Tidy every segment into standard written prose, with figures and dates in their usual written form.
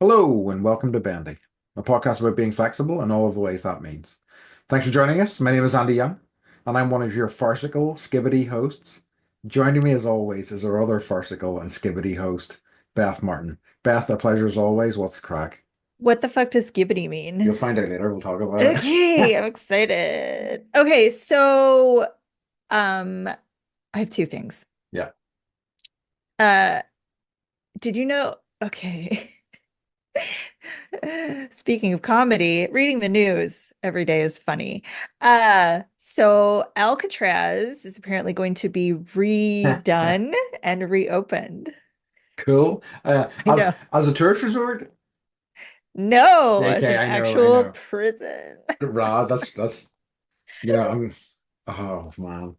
Hello and welcome to Bendy, a podcast about being flexible and all of the ways that means. Thanks for joining us. My name is Andy Young, and I'm one of your farcical skibbity hosts. Joining me as always is our other farcical and skibbity host, Beth Martin. Beth, a pleasure as always. What's the crack? What the fuck does skibbity You'll mean? find out later. We'll talk about Okay, it. I'm excited. Okay, so um I have two things. Yeah. Uh did you know okay. Speaking of comedy, reading the news every day is funny. So Alcatraz is apparently going to be redone and reopened. Cool. I know. As a tourist resort? No, as Okay, an I actual know. prison. Rad, that's I'm oh man.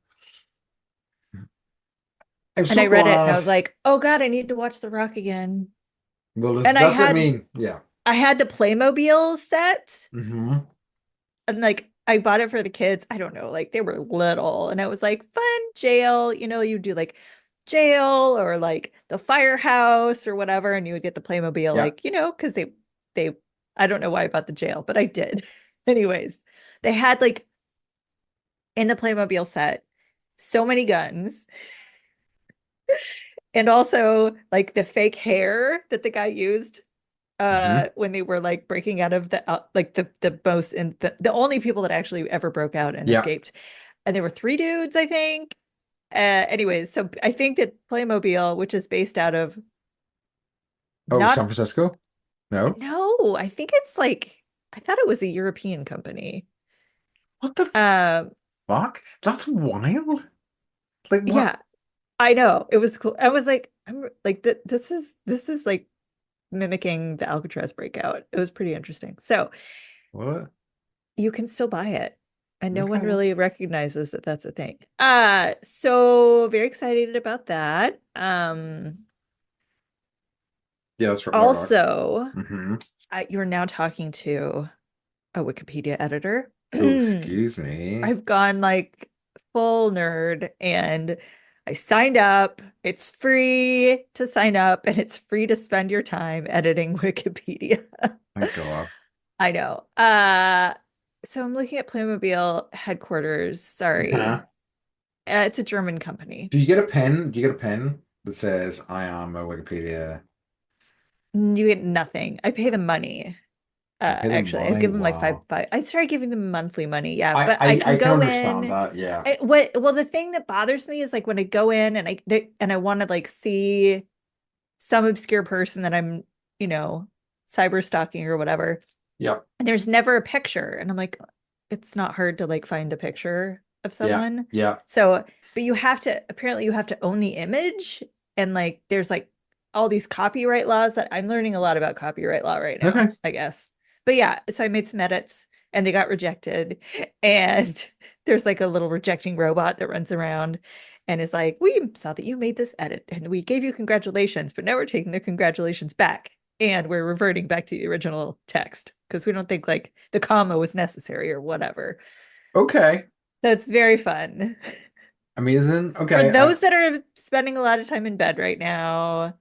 I'm And so I read it and I glad. was like, "Oh God, I need to watch The Rock again." Well, And that's I mean, yeah. I had the Playmobil set Hmm. and like I bought it for the kids. I don't know, like they were little and it was like fun jail, you do like jail or like the firehouse or whatever and you would get the Playmobil Yeah. like, because they I don't know why I bought the jail, but I did. Anyways, they had like in the Playmobil set so many guns and also like the fake hair that the guy used Hmm. when they were like breaking out of the most and the only people that actually ever broke out and Yeah. escaped. And there were three dudes, I think. Anyways, so I think that Playmobil, which is based out of Oh, San not Francisco? No. no, I think it's like I thought it was a European company. What the Um, fuck? That's wild. Like what? yeah, I know. It was cool. I was like, I'm like this is like mimicking the Alcatraz breakout. It was pretty interesting. So What? you can still buy it and no one Okay. really recognizes that that's a thing. So very excited about that. Yeah, that rocks. Also, Hmm. you're now talking to a Wikipedia editor. Oh, excuse me. I've gone like full nerd and I signed up. It's free to sign up and it's free to spend your time editing Wikipedia. Thank God. I know. So I'm looking at Playmobil headquarters. Sorry. Uh-huh. It's a German company. Do you get a pen? Do you get a pen that says I am a Wikipedia? You get nothing. I pay them money. You pay them Actually, I money? give them like Wow. five. I started giving them monthly money. Yeah, I, but I I can I can go understand in. that. Yeah. Well, the thing that bothers me is like when I go in and I want to like see some obscure person that I'm, you know, cyber stalking or whatever. Yep. And there's never a picture. And I'm like, it's not hard to like find a picture of Yeah. someone. Yeah. So, but apparently you have to own the image. And like, there's like all these copyright laws that I'm learning a lot about copyright law right now, Okay. I guess. But yeah, so I made some edits and they got rejected. And there's like a little rejecting robot that runs around and is like, we saw that you made this edit and we gave you congratulations, but now we're taking the congratulations back and we're reverting back to the original text because we don't think like the comma was necessary or whatever. Okay. That's very fun. Amazing. For Okay. those that are spending a lot of time in bed right now,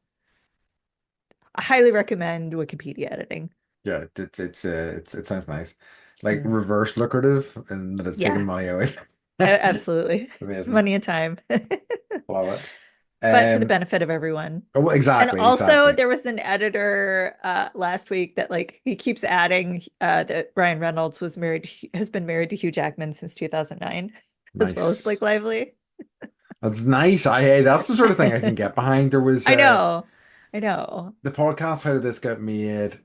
I highly recommend Wikipedia editing. Yeah, it sounds nice. Like Mm. reverse lucrative and that it's taking Yeah, money away. absolutely. Amazing. Money and time. Love it. But for the benefit of everyone. Oh, well, And exactly, also exactly. there was an editor last week that like he keeps adding that Ryan Reynolds has been married to Hugh Jackman since 2009, as well as Blake Nice. Lively. That's nice. Hey, that's the sort of thing I can get behind. There was I know. I know. the podcast How Did This Get Made?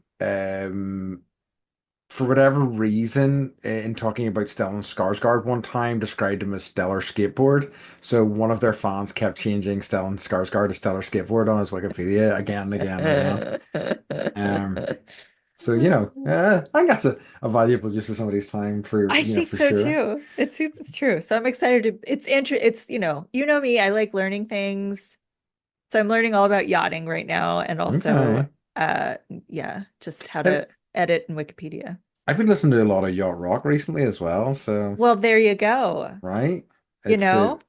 For whatever reason, in talking about Stellan Skarsgård one time, described him as Stellar Skateboard. So one of their fans kept changing Stellan Skarsgård to Stellar Skateboard on his Wikipedia again and again and again. Um, so I think that's a valuable use of somebody's time I think for so sure. too. It's true. So I'm excited it's you know me, I like learning things. So I'm learning all about yachting right now and also Okay. uh yeah, just how I've, to edit in Wikipedia. I've been listening to a lot of yacht rock recently as well. So Well, there you go. right, You it's know,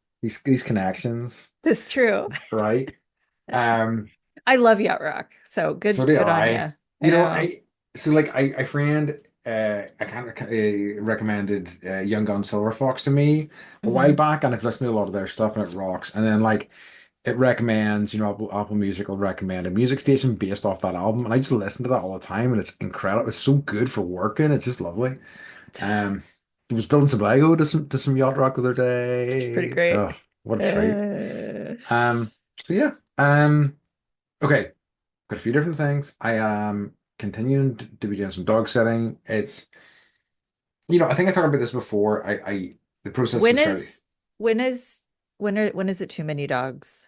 these connections, that's true. right? Um, I love yacht rock. So so good do good on I. you. You know, Yeah. I friend I kind of recommended Young Gun Silver Fox to me a while Hmm. back, and I've listened to a lot of their stuff and it rocks. And then like it recommends, Apple Music will recommend a music station based off that album, and I just listen to that all the time, and it's incredible. It's so good for working. It's just lovely. Um, I was building some Lego to some yacht rock the other It's pretty day. great. Oh, what a treat. Uh, Um, so yeah. Okay. Got a few different things. I am continuing to be doing some dog sitting. I think I talked about this before. The process when is fairly. is when is when is it too many dogs?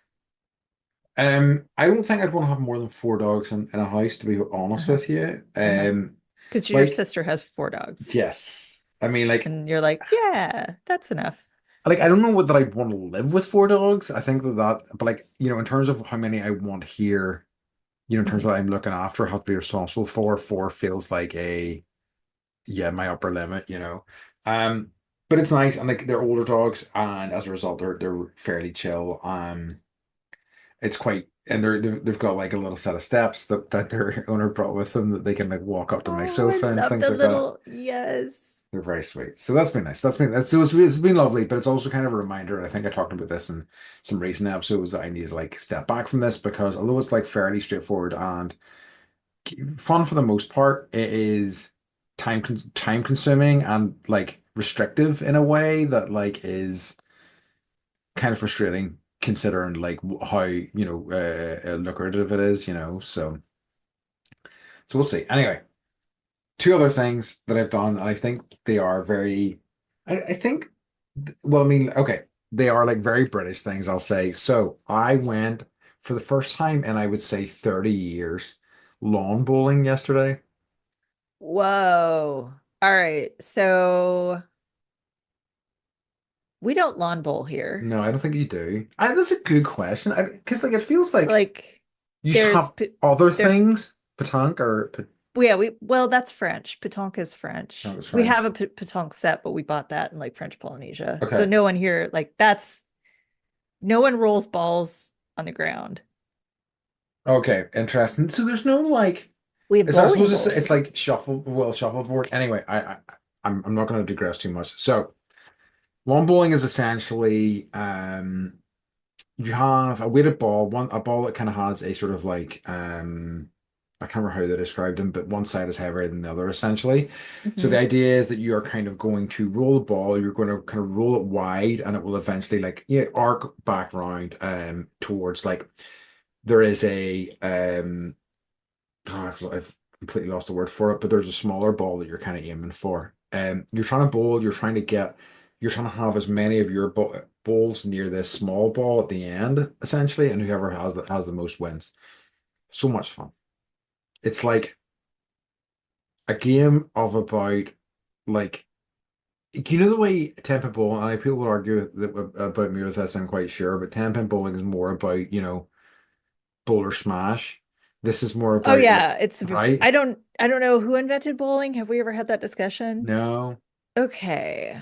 I don't think I'd want to have more than four dogs in a house, to be honest Uh-huh. with you. Uh-huh. Because your Like, sister has four dogs. yes. I mean, And you're like, yeah, that's enough. I don't know what that I'd want to live with four dogs. I think but in terms of how many I want here, in terms of Mhm. what I'm looking after, have to be responsible for, four feels like my upper limit. Um, but it's nice, and like they're older dogs, and as a result, they're fairly chill. It's quite, and they've got like a little set of steps that their owner brought with them that they can like walk up to my Oh, I sofa and love things the like that. little, yes. They're very sweet. So that's been nice. So it's been lovely, but it's also kind of a reminder. I think I talked about this in some recent episodes that I need to like step back from this because although it's like fairly straightforward and fun for the most part, it is time consuming and like restrictive in a way that like is kind of frustrating considering like how lucrative it is. So we'll see. Anyway, two other things that I've done, and I think they are very, I think, well, I mean, okay, they are like very British things, I'll say. So I went for the first time in I would say 30 years lawn bowling yesterday. Whoa. All right. So we don't lawn bowl here. No, I don't think you do. That's a good question. Because like it feels like Like you should there's have other there's things, petanque or yeah, well, that's French. Pétanque is French. petanque is We have French. a pétanque set, but we bought that in like French Polynesia. So Okay. no one here like that's no one rolls balls on the ground. Okay, interesting. So there's no like We have I bowling suppose it's balls. like shuffleboard. Anyway, I'm not going to digress too much. So lawn bowling is essentially you have a weighted ball, a ball that kind of has a sort of like I can't remember how they described them, but one side is heavier than the other essentially. So the Hmm. idea is that you are kind of going to roll the ball, you're going to kind of roll it wide, and it will eventually like arc back round towards like there is a I've completely lost the word for it, but there's a smaller ball that you're kind of aiming for. You're trying to bowl, you're trying to have as many of your bowls near this small ball at the end, essentially, and whoever has the most wins. So much fun. It's like a game of about like the way 10 pin bowling, and people will argue about me with this, I'm quite sure, but 10 pin bowling is more about, bowler smash. This is more Oh about yeah, right? I don't know who invented bowling. Have we ever had that discussion? No. Okay.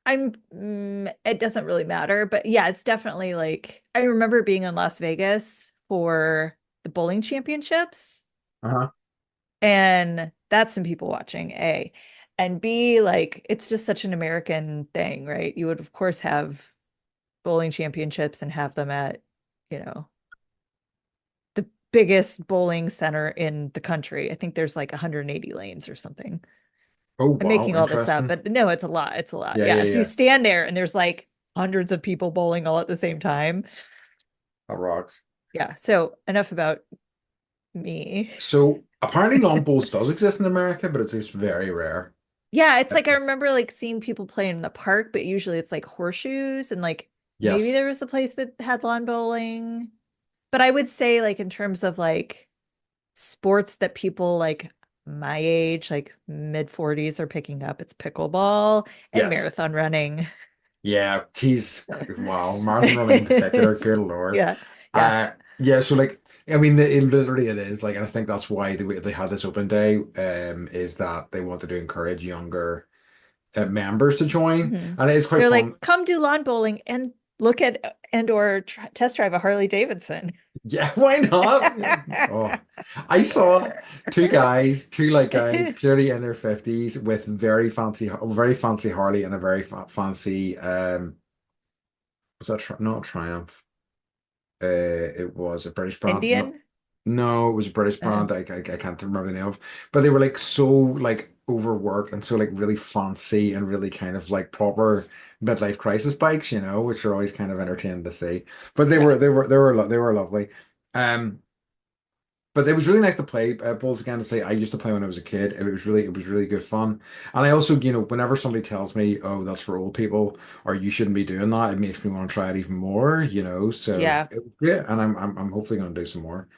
It doesn't really matter, but yeah, it's definitely like I remember being in Las Vegas for the bowling championships, Uh-huh. and that's some people watching, A. And B, like it's just such an American thing, right? You would of course have bowling championships and have them at, you know, the biggest bowling center in the country. I think there's like 180 lanes or something. Oh, I'm wow, making all this up, interesting. but no, it's a lot. It's a lot. Yeah, yeah, Yeah. So you yeah. stand there and there's like hundreds of people bowling all at the same time. That rocks. Yeah. So enough about me. So apparently lawn bowls does exist in America, but it's just very rare. Yeah, it's like I remember like seeing people play in the park, but usually it's like horseshoes and like maybe Yes. there was a place that had lawn bowling. But I would say like in terms of like sports that people like my age, like mid 40s are picking up, it's pickleball and Yes. marathon running. Yeah, geez. Wow. Marathon running in particular, good Lord. Yeah. Yeah. Yeah, so like I mean it is like and I think that's why they had this open day is that they wanted to encourage younger members to join Hmm. and it is quite They're fun. like, come do lawn bowling and look at and or test drive a Harley Davidson. Yeah, why not? Oh, I saw two like guys clearly in their 50s with very fancy Harley and a very fancy was that not Triumph? It was a British brand. No, Indian? no, it was a British Uh, brand. I can't remember the name of, but they were like so like overworked and so like really fancy and really kind of like proper midlife crisis bikes, which are always kind of entertaining to see. But yeah. they were lovely. Um, but it was really nice to play bowls again. To say I used to play when I was a kid. It was really good fun. And I also, whenever somebody tells me, "Oh, that's for old people," or "You shouldn't be doing that," it makes me want to try it even more. So Yeah. it was great, and I'm hopefully going to do some more.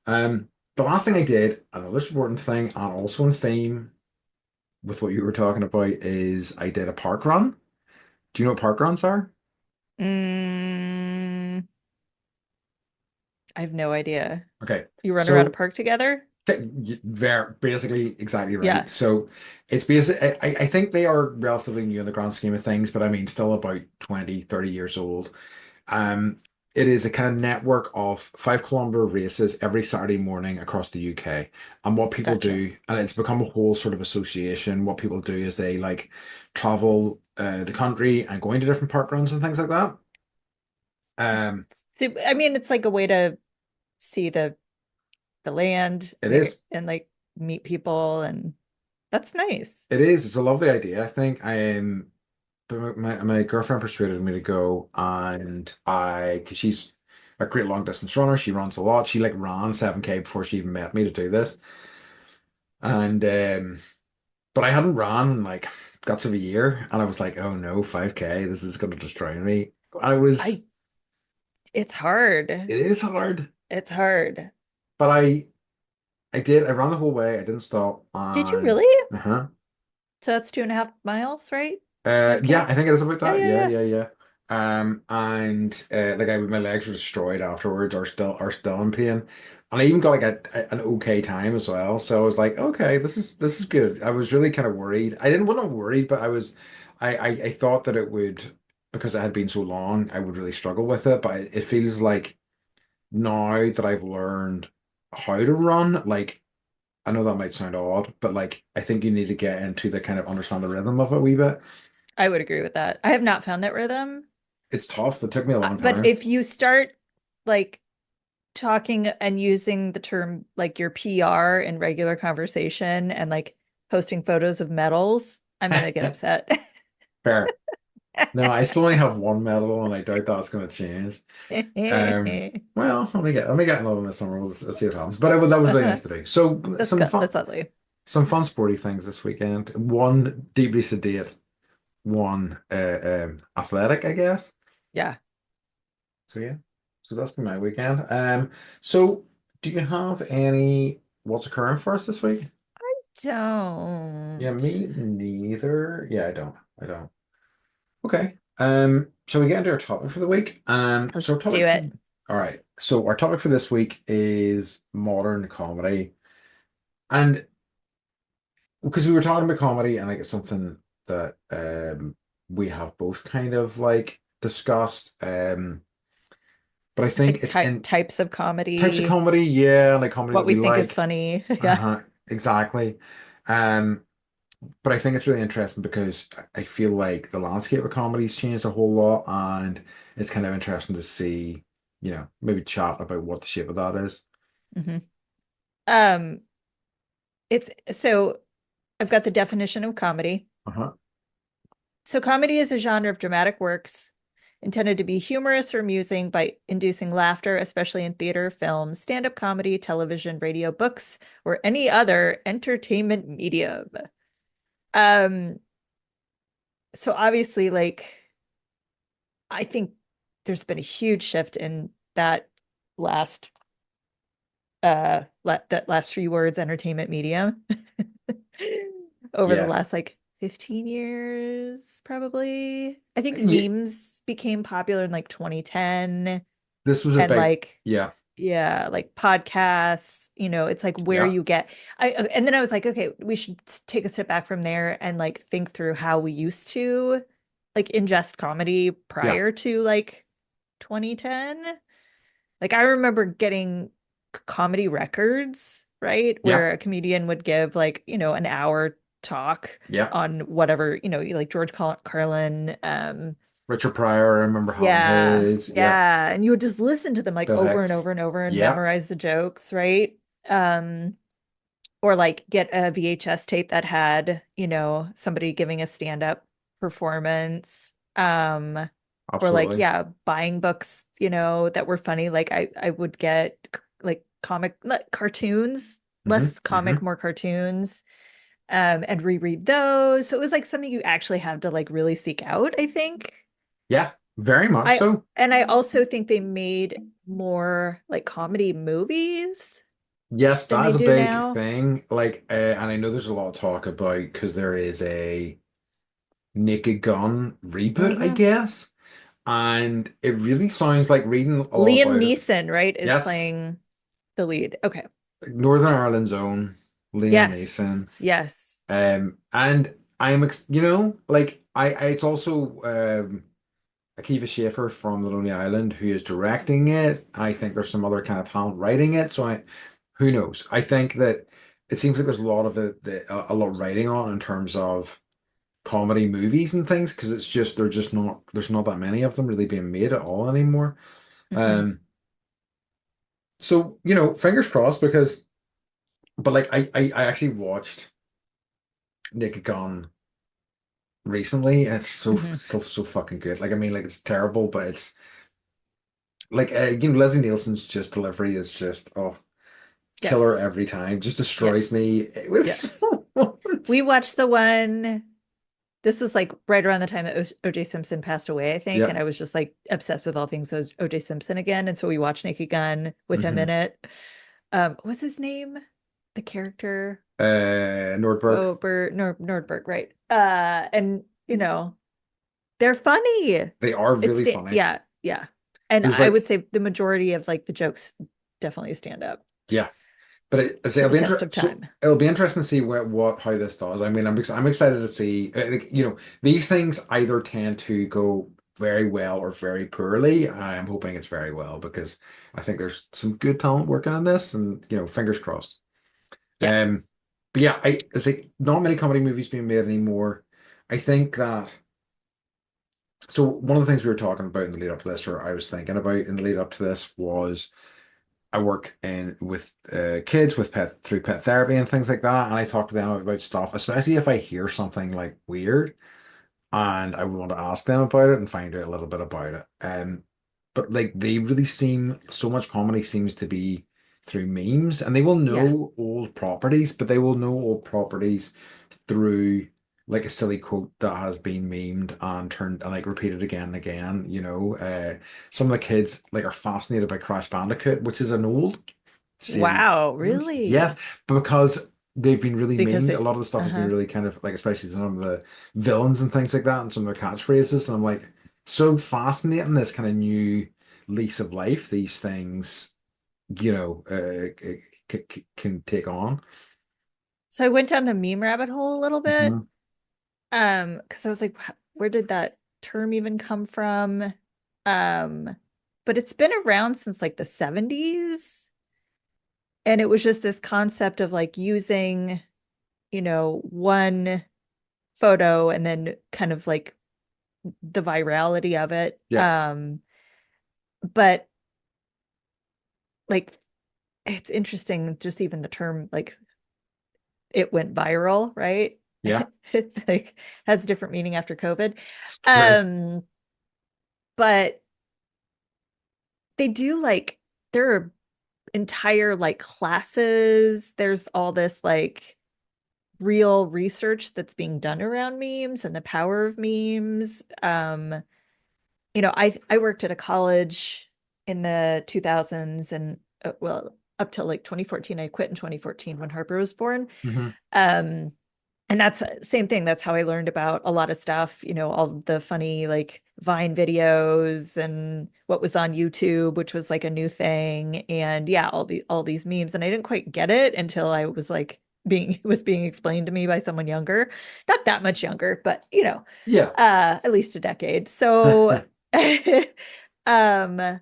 Um, the last thing I did, another important thing, and also in theme with what you were talking about, is I did a park run. Do you know what park runs are? Mm, I have no idea. Okay, You run around a so park together? Very basically exactly Yeah. right. So it's basic. I think they are relatively new in the grand scheme of things, but I mean still about 20, 30 years old. Um, it is a kind of network of 5 kilometer races every Saturday morning across the UK. And what people Gotcha. do, and it's become a whole sort of association, what people do is they like travel the country and go into different park runs and things like that. S- Um, I mean, it's like a way to see the land it is. and like meet people, and that's nice. It is. It's a lovely idea, I think. But my girlfriend persuaded me to go, and because she's a great long distance runner, she runs a lot. She like ran 7K before she even met me to do this. And but I hadn't ran in like guts of a year, and I was like, oh no, 5K, this is gonna destroy me. I was I It's hard. it is hard, It's hard. but I ran the whole way, I didn't stop, Did you and really? uh-huh. So that's 2.5 miles, right? Yeah, 5K? I think it is about Yeah, that. yeah, Yeah, yeah. yeah, yeah. And like my legs were destroyed afterwards, are still in pain, and I even got like an okay time as well. So I was like, okay, this is good. I was really kind of worried. I didn't well, not worried, but I thought that it would because it had been so long, I would really struggle with it. But it feels like now that I've learned how to run, like I know that might sound odd, but like I think you need to get into the kind of understand the rhythm of it a wee bit. I would agree with that. I have not found that rhythm. It's tough. It took me a long But time. if you start like talking and using the term like your PR in regular conversation and like posting photos of medals, I'm gonna get upset. Fair. No, I still only have one medal, and I doubt that's going to change. Well, let me get another one this summer. Let's see what happens. But that was really nice to do. So That's lovely. some fun sporty things this weekend. One deeply sedate, one athletic, I guess. Yeah. So yeah, so that's been my weekend. So do you have any what's occurring for us this week? Yeah, Don't. me neither. Yeah, I don't. I don't. Okay. Shall we get into our topic for the week? Let's So our do topic for it. all right. So our topic for this week is modern comedy, and because we were talking about comedy, and like it's something that we have both kind of like discussed. But I think Like it's in types of types of comedy, comedy, yeah, like comedy what that we we think is like. funny. Yeah. Uh-huh, exactly. Um, But I think it's really interesting because I feel like the landscape of comedy's changed a whole lot, and it's kind of interesting to see, maybe chat about what the shape of that is. hmm Um, it's so I've got the definition of comedy. Uh-huh. So comedy is a genre of dramatic works intended to be humorous or amusing by inducing laughter, especially in theater, film, stand-up comedy, television, radio, books, or any other entertainment medium. Um, so obviously, like I think there's been a huge shift in that last that last three words, entertainment medium, over the Yes. last like 15 years, probably. I think Yeah, memes became popular in like 2010, this was a and big, like yeah, yeah, like podcasts, it's like where yeah, you get and then I was like, okay, we should take a step back from there and like think through how we used to like ingest comedy yeah, prior to like 2010. Like I remember getting comedy records, right? Yeah, Where a comedian would give like, an hour talk yeah. on whatever, like George Carlin. Richard Pryor, I remember having Yeah. his. Yeah, Yeah. And you would just listen to them like Bill over and Hicks. over and over and Yeah. memorize the jokes, right? Um, or like get a VHS tape that had, somebody giving a stand-up performance. Or like, Absolutely. yeah, buying books, that were funny. Like I would get like comic like cartoons, Hmm. less comic, Hmm. more cartoons, and reread those. So it was like something you actually have to like really seek out, I think. Yeah, very much I so. and I also think they made more like comedy movies Yes, than that they is a do big now. thing. Like, and I know there's a lot of talk about because there is a Naked Gun reboot, I Hmm. guess, and it really sounds like reading all Liam about it. Neeson, right, is Yes, playing the lead. Okay. Northern Ireland's own Liam Yes. Neeson. Yes. And I'm, like it's also Akiva Schaffer from The Lonely Island who is directing it. I think there's some other kind of talent writing it. Who knows? I think that it seems like there's a lot of a lot writing on in terms of comedy movies and things because they're just not there's not that many of them really being made at all anymore. Hmm. Um, so fingers crossed because, but like I actually watched Naked Gun recently. And it's Hmm. so fucking good. Like I mean, like it's terrible, but it's like Leslie Nielsen's just delivery is just killer Yes. every time. Just destroys Yes. me with Yes. small moments. We watched the one, this was like right around the time that OJ Simpson passed away, I think. And Yeah. I was just like obsessed with all things OJ Simpson again. And so we watched Naked Gun with him in Hmm. it. What's his name? The character? Nordberg. Oh, Nordberg, right. And they're funny. They are really funny. Yeah, yeah. And There's I would like say the majority of like the jokes definitely stand up yeah, but I say to the test of time. it'll be interesting to see what how this does. I mean, I'm excited to see. Like, these things either tend to go very well or very poorly. I'm hoping it's very well because I think there's some good talent working on this, and fingers crossed. Yeah. But yeah, I say not many comedy movies being made anymore. I think that so one of the things we were talking about in the lead up to this, or I was thinking about in the lead up to this, was I work in with kids with pet through pet therapy and things like that, and I talk to them about stuff, especially if I hear something like weird and I want to ask them about it and find out a little bit about it. But like they really seem so much comedy seems to be through memes, and they will Yeah. know old properties, but they will know old properties through like a silly quote that has been memed and turned and like repeated again and again. Some of the kids like are fascinated by Crash Bandicoot, which is an old series. Wow, Yes, really? but because they've been really Because memed, a it, lot of the stuff has been uh-huh. really kind of like, especially some of the villains and things like that, and some of their catchphrases. And I'm like, so fascinating this kind of new lease of life these things, can take on. So I went down the meme rabbit hole a little bit. Mhm. Because I was like, Where did that term even come from?" Um, but it's been around since like the 70s. And it was just this concept of like using, one photo and then kind of like the virality of it. Yeah, But like it's interesting, just even the term like it went viral, right? yeah, It like has a different meaning after COVID. it's true. Um, but they do like there are entire like classes. There's all this like real research that's being done around memes and the power of memes. I worked at a college in the 2000s and well, up till like 2014. I quit in 2014 when Harper was born. Hmm. Um, and that's same thing. That's how I learned about a lot of stuff, all the funny like Vine videos and what was on YouTube, which was like a new thing. And yeah, all these memes. And I didn't quite get it until I was like it was being explained to me by someone younger. Not that much younger, but Yeah. at least a decade. So Um,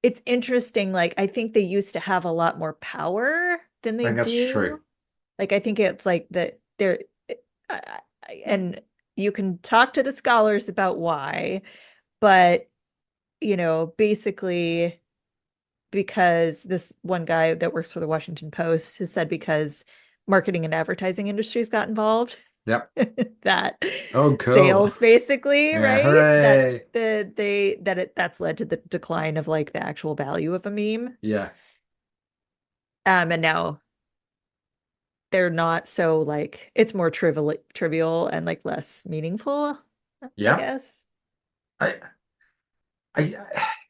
it's interesting. Like, I think they used to have a lot more power than I they think that's true. do. Like, I think it's like that they're, and you can talk to the scholars about why, but, basically, because this one guy that works for the Washington Post has said because marketing and advertising industries got involved, Yep. that Oh, cool. sales basically, Yeah, right? That hooray. that's led to the decline of like the actual value of a meme. Yeah. And now they're not so like it's more trivial and like less meaningful, I Yeah. guess. I I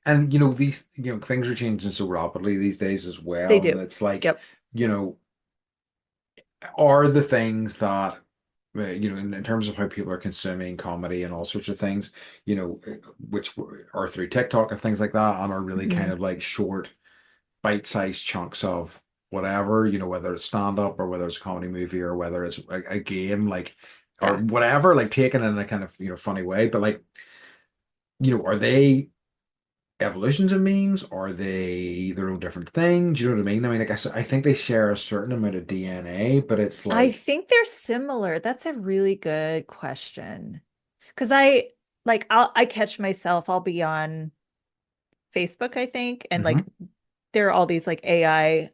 and these things are changing so rapidly these days as They well. And do. it's like, Yep. you know, are the things that in terms of how people are consuming comedy and all sorts of things, which are through TikTok and things like that, and are really kind Hmm. of like short, bite-sized chunks of whatever, whether it's stand-up or whether it's a comedy movie or whether it's a game, like or Yeah. whatever, like taken in a kind of funny way. But like, are they evolutions of memes? Are they their own different thing? Do you know what I mean? I mean, like I think they share a certain amount of DNA, but it's I like, think they're similar. That's a really good question. Because I catch myself, I'll be on Facebook, I think, and like hmm there are all these like AI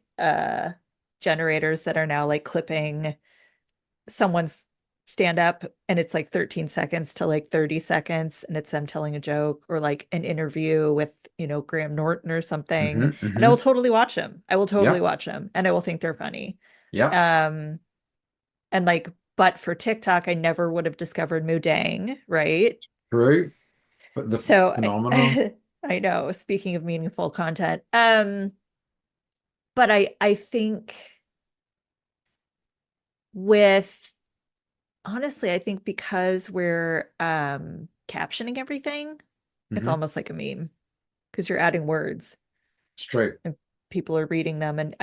generators that are now like clipping someone's stand up and it's like 13 seconds to like 30 seconds and it's them telling a joke or like an interview with, Graham Norton or something. And I will totally watch them. I will totally Yep. watch them and I will think they're funny. Yep. Um and like but for TikTok I never would have discovered Mudang, right? True. But the So phenomenon. I know, speaking of meaningful content. But I think with honestly, I think because we're captioning everything, it's hmm almost like a meme because you're adding words It's true. and people are reading them. And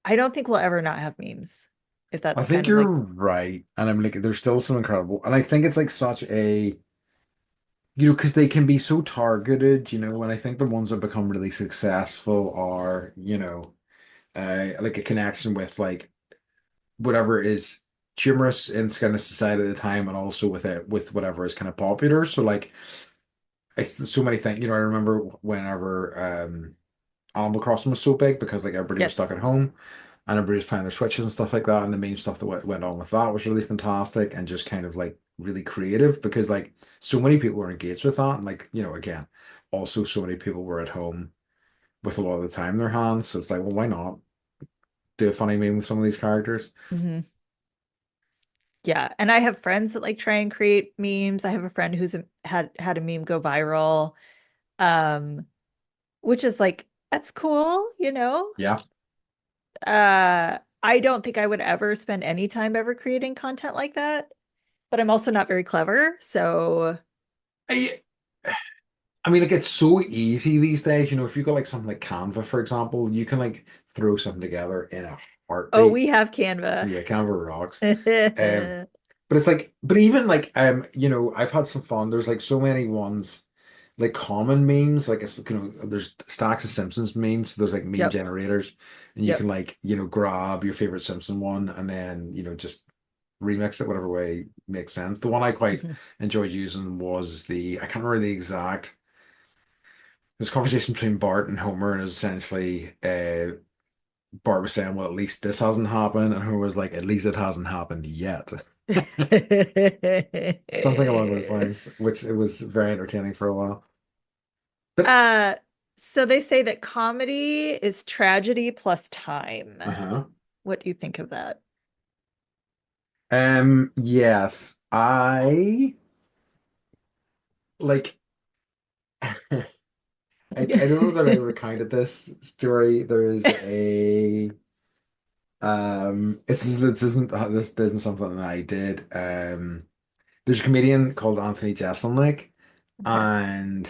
I don't think we'll ever not have memes, if I that's think kind of you're like, right. And I'm like, there's still some incredible. And I think it's like such a, because they can be so targeted, and I think the ones that become really successful are, like a connection with like whatever is humorous in kind of society at the time and also with it, with whatever is kind of popular. So like, it's so many things, I remember whenever, Animal Crossing was so big because like everybody was stuck yes. at home and everybody was playing their Switches and stuff like that. And the main stuff that went on with that was really fantastic and just kind of like really creative because like so many people were engaged with that. And like, again, also so many people were at home with a lot of the time in their hands. So it's like, well, why not do a funny meme with some of these characters? Hmm. Yeah. And I have friends that like try and create memes. I have a friend who's had a meme go viral, um, which is like, that's cool, you know? Yeah. I don't think I would ever spend any time ever creating content like that, but I'm also not very clever. So, I, I mean, like it's so easy these days. If you got like something like Canva, for example, you can like throw something together in a oh, heartbeat. we have Canva. Yeah, Canva rocks. Um, but it's like, but even like, I've had some fun. There's like so many ones, like common memes. Like it's there's stacks of Simpsons memes. So there's like meme Yep. generators, and you can Yep. like grab your favorite Simpson one and then just remix it whatever way makes sense. The one I quite Mhm. enjoyed using was I can't remember the exact. There's a conversation between Bart and Homer, and it's essentially Bart was saying, "Well, at least this hasn't happened," and Homer was like, "At least it hasn't happened yet." Something along those lines, which it was very entertaining for a while. But Uh, so they say that comedy is tragedy plus time. uh-huh. What do you think of that? Yes, I like I don't know that I recounted this story. There is a this isn't something that I did. There's a comedian called Anthony Jeselnik, Okay. and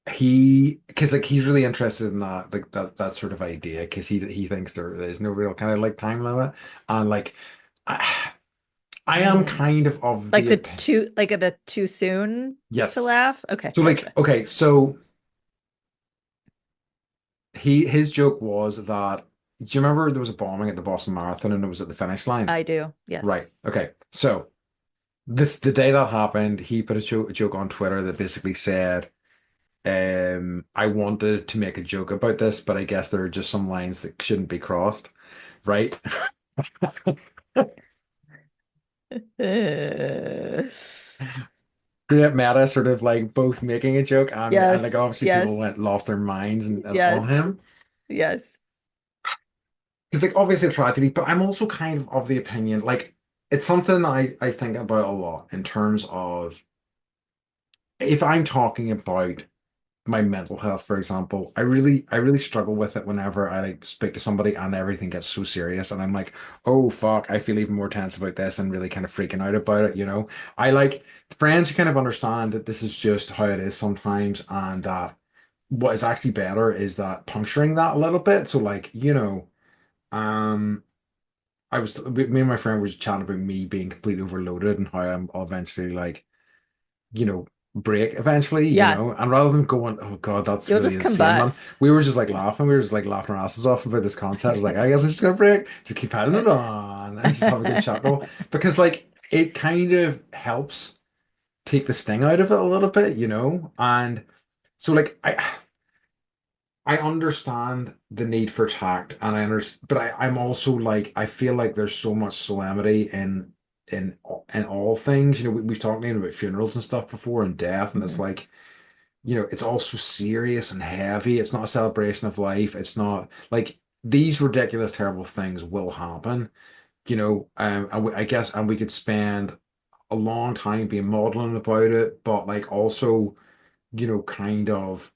because like he's really interested in that like that sort of idea because he thinks there is no real kind of like time limit and like I am Mm. kind of Like the the opinion. the too soon to Yes. laugh? Okay, So like, gotcha. okay, so his joke was that, do you remember there was a bombing at the Boston Marathon and it was at the finish line? I do. Right. Yes. Okay. So the day that happened, he put a joke on Twitter that basically said, I wanted to make a joke about this, but I guess there are just some lines that shouldn't be crossed. Right? Great meta, sort of like both making a joke and like Yes, obviously people yes, went lost their minds and on yes, him. yes. It's like obviously a tragedy, but I'm also kind of the opinion, like it's something I think about a lot in terms of if I'm talking about my mental health, for example, I really struggle with it whenever I like speak to somebody and everything gets so serious and I'm like, oh fuck, I feel even more tense about this and really kind of freaking out about it, you know? I like friends who kind of understand that this is just how it is sometimes and that what is actually better is that puncturing that a little bit. So like, um me and my friend was chatting about me being completely overloaded and how I'll eventually like, break eventually, Yeah, and rather than going, oh God, that's you'll really just insane, man. combust. We were just like laughing. We were just like laughing our asses off about this concept. I was like, I guess I'm just gonna break to keep having it on and just have a good chuckle because like it kind of helps take the sting out of it a little bit, And so like I understand the need for tact, and I understand, but I'm also like I feel like there's so much solemnity in all things. We've talked about funerals and stuff before, and death, and it's Mhm. like it's all so serious and heavy. It's not a celebration of life. It's not like these ridiculous, terrible things will happen. I guess, and we could spend a long time being maudlin about it, but like also, kind of.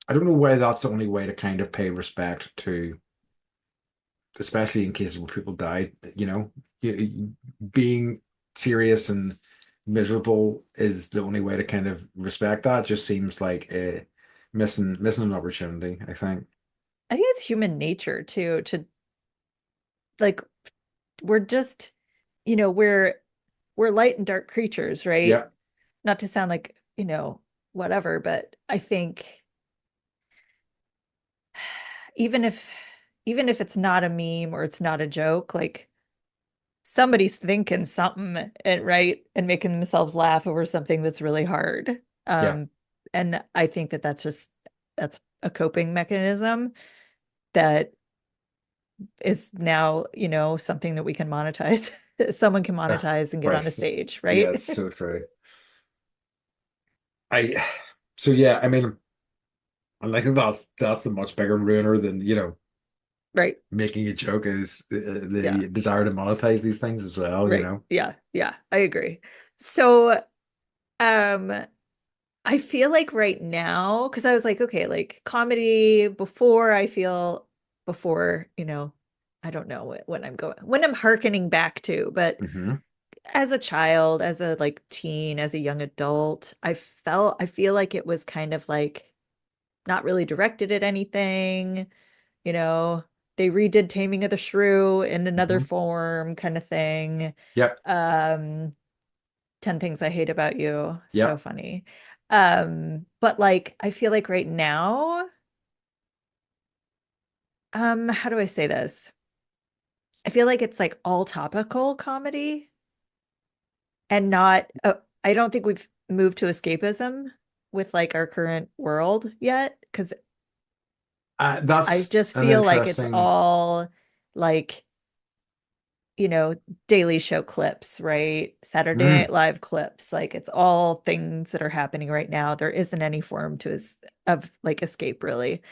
I don't know why that's the only way to kind of pay respect to, especially in cases where people died, being serious and miserable is the only way to kind of respect that. Just seems like a missing an opportunity, I think. I think it's human nature too, to like we're just, you know, we're light and dark creatures, right? Yeah. Not to sound like, whatever, but I think even if even if it's not a meme or it's not a joke, like somebody's thinking something right and making themselves laugh over something that's really hard. Yeah. And I think that that's a coping mechanism that is now, something that we can monetize. Someone can Ah, monetize and get on a Christ. stage, right? Yes, so true. I so yeah, I mean, and I think that's the much bigger ruiner than, Right. making a joke is Yeah. the desire to monetize these things as well. Right. Yeah. Yeah. I agree. So, um, I feel like right now, because I was like, okay, like comedy before before, I don't know when I'm hearkening back to, but Hmm. as a child, as a like teen, as a young adult, I feel like it was kind of like not really directed at anything, you know. They redid Taming of the Shrew in another Hmm. form kind of thing. Yep. Um, 10 Things I Hate About You. So Yep. funny. But like I feel like right now, how do I say this? I feel like it's like all topical comedy and not I don't think we've moved to escapism with like our current world yet because I That's just an feel like it's interesting. all like, Daily Show clips, right? Saturday Night Mm, Live clips. Like it's all things that are happening right now. There isn't any form of like escape really.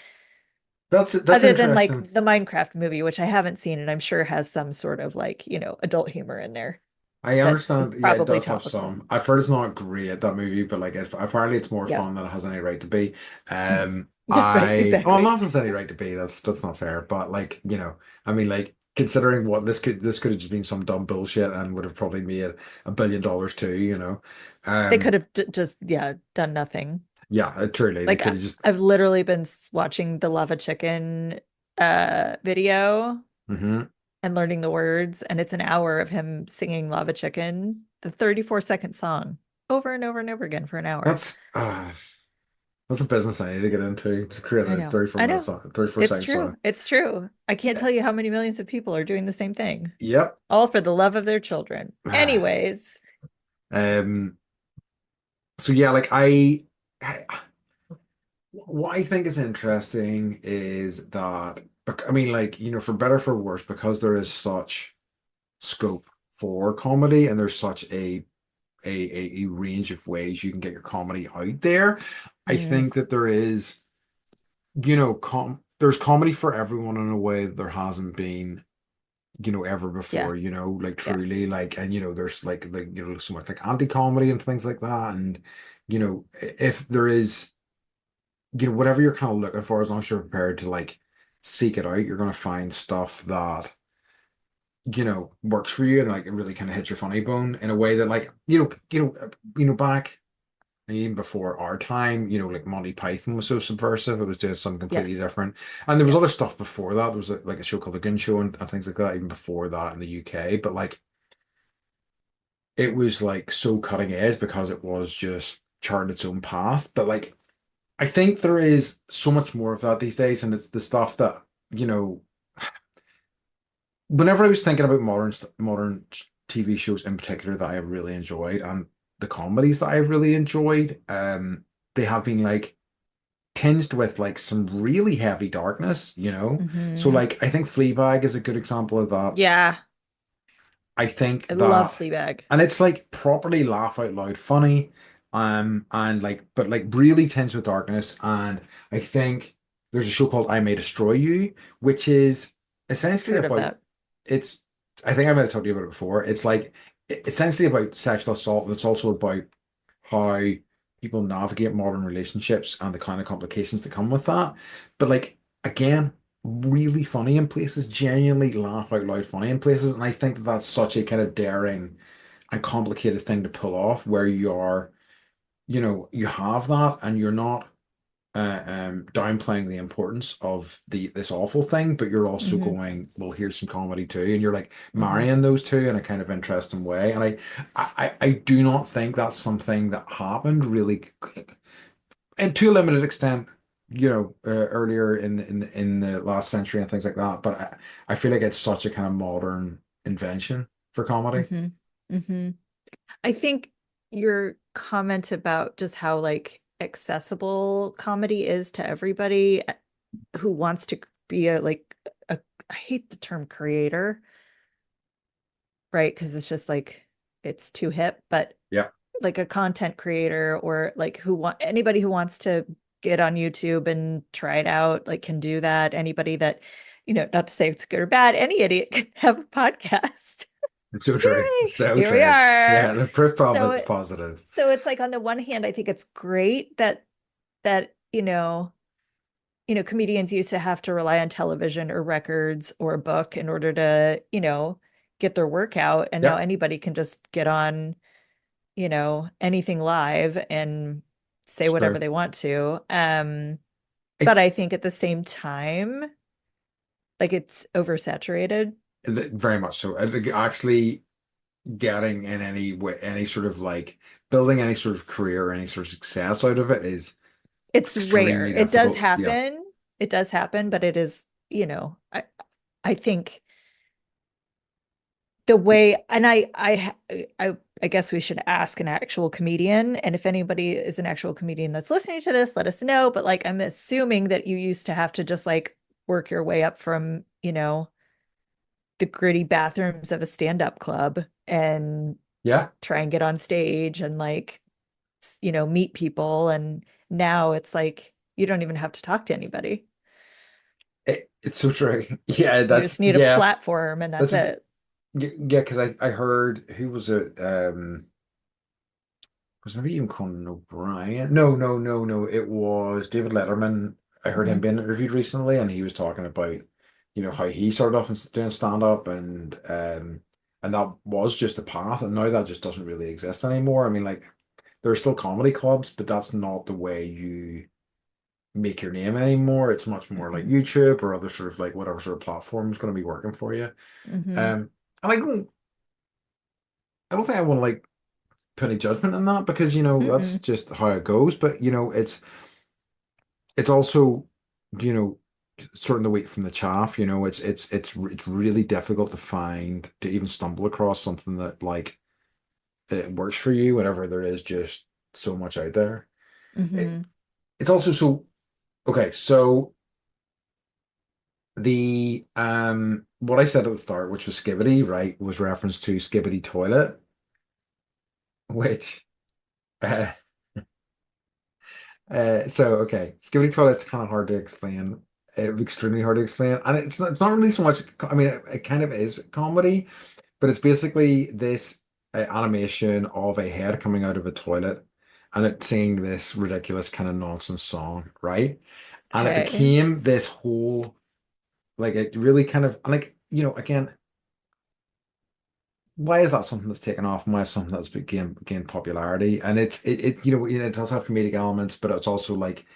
that's Other than interesting. like the Minecraft movie, which I haven't seen and I'm sure has some sort of like, adult humor in there I that is understand. Yeah, it probably does have topical. some. I've heard it's not great, that movie, but like apparently it's more Yeah. fun than it has any right to be. Right, exactly. Not has any right to be. That's not fair. But like, I mean, like considering what this could have just been some dumb bullshit and would have probably made $1 billion too. They could Um, have just, yeah, done nothing. yeah, truly, they Like could have just. I've literally been watching the lava chicken video Mhm. and learning the words. And it's an hour of him singing Lava Chicken, the 34-second song, over and over and over again for an hour. That's a business I need to get into to create I a know. 34 I minute know. song, 34 It's second true. song. It's true. I can't Eh, tell you how many millions of people are doing the same thing, Yep. all for the love of their children. Anyways, Um, so yeah, I what I think is interesting is that, I mean, like, for better or for worse, because there is such scope for comedy and there's such a range of ways you can get your comedy out there. I mm, think that there is, there's comedy for everyone in a way that there hasn't been, ever yeah, before, like yeah. truly, like, and there's like so much like anti-comedy and things like that. And, if there is, whatever you're kind of looking for, as long as you're prepared to like seek it out, you're gonna find stuff that, works for you and like it really kind of hits your funny bone in a way that like, back and even before our time, like Monty Python was so subversive. It was just something completely Yes. different. And there was other Yes. stuff before that. There was like a show called The Goon Show and things like that, even before that in the UK. But like it was like so cutting edge because it was just charting its own path. But like I think there is so much more of that these days, and it's the stuff that, you know, whenever I was thinking about modern TV shows in particular that I have really enjoyed and the comedies that I've really enjoyed, they have been like tinged with like some really heavy darkness. So Hmm. like I think Fleabag is a good example of that. Yeah. I think I love that, Fleabag. and it's like properly laugh out loud funny, and like, but like really tense with darkness. And I think there's a show called I May Destroy You, which is essentially Heard of about, that. it's, I think I might have told you about it before. It's like essentially about sexual assault, but it's also about how people navigate modern relationships and the kind of complications that come with that. But like again, really funny in places, genuinely laugh out loud funny in places. And I think that that's such a kind of daring and complicated thing to pull off where you are, you have that and you're not downplaying the importance of this awful thing, but you're also Hmm. going, well, here's some comedy too, and you're like Hmm. marrying those two in a kind of interesting way. And I do not think that's something that happened really, and to a limited extent, earlier in the last century and things like that. But I feel like it's such a kind of modern invention for comedy. Hmm. Hmm. I think your comment about just how like accessible comedy is to everybody who wants to be a I hate the term creator, right? Because it's just like it's too hip, but Yeah. like a content creator or like who want anybody who wants to get on YouTube and try it out, like can do that. Anybody that, not to say it's good or bad, any idiot can have a podcast. So true. Yay, So here we true. are. Yeah, the proof of So it's positive. so it's like on the one hand, I think it's great that comedians used to have to rely on television or records or a book in order to, get their work out. And now Yeah. anybody can just get on, anything live and say It's whatever true. they want to. I But th I think at the same time, like it's oversaturated. Very much so. I think actually getting in any way, any sort of like building any sort of career or any sort of success out of it is It's rare. extremely It does difficult. Yeah. happen. It does happen, but it is, I think the way, and I guess we should ask an actual comedian, and if anybody is an actual comedian that's listening to this, let us know. But like I'm assuming that you used to have to just like work your way up from, the gritty bathrooms of a stand-up club and Yeah. try and get on stage and like, meet people. And now it's like you don't even have to talk to anybody. It's so true. Yeah, You just need a platform and that's that's a, it. yeah, because I heard who was it? Was maybe even Conan O'Brien? No, no, no, no. It was David Letterman. I heard him Hmm. being interviewed recently, and he was talking about, how he started off doing stand up, and that was just a path, and now that just doesn't really exist anymore. I mean, like there are still comedy clubs, but that's not the way you make your name anymore. It's much more like Hmm. YouTube or other sort of like whatever sort of platform is going to be working for you. Hmm. And I don't think I want to like put any judgment in that because that's Mm-mm. just how it goes. But it's also sorting the wheat from the chaff. It's really difficult to even stumble across something that like it works for you whenever there is just so much out there. It, Hmm. it's also so okay. So the what I said at the start, which was skibbity, right, was reference to skibbity toilet, which uh, so okay, skibbity toilet's kind of hard to explain. Extremely hard to explain, and it's not really so much. I mean, it kind of is comedy, but it's basically this animation of a head coming out of a toilet, and it singing this ridiculous kind of nonsense song, right? And it Okay. became this whole like it really kind of like again. Why is that something that's taken off and why is something that's gained popularity? And it does have comedic elements, but it's also like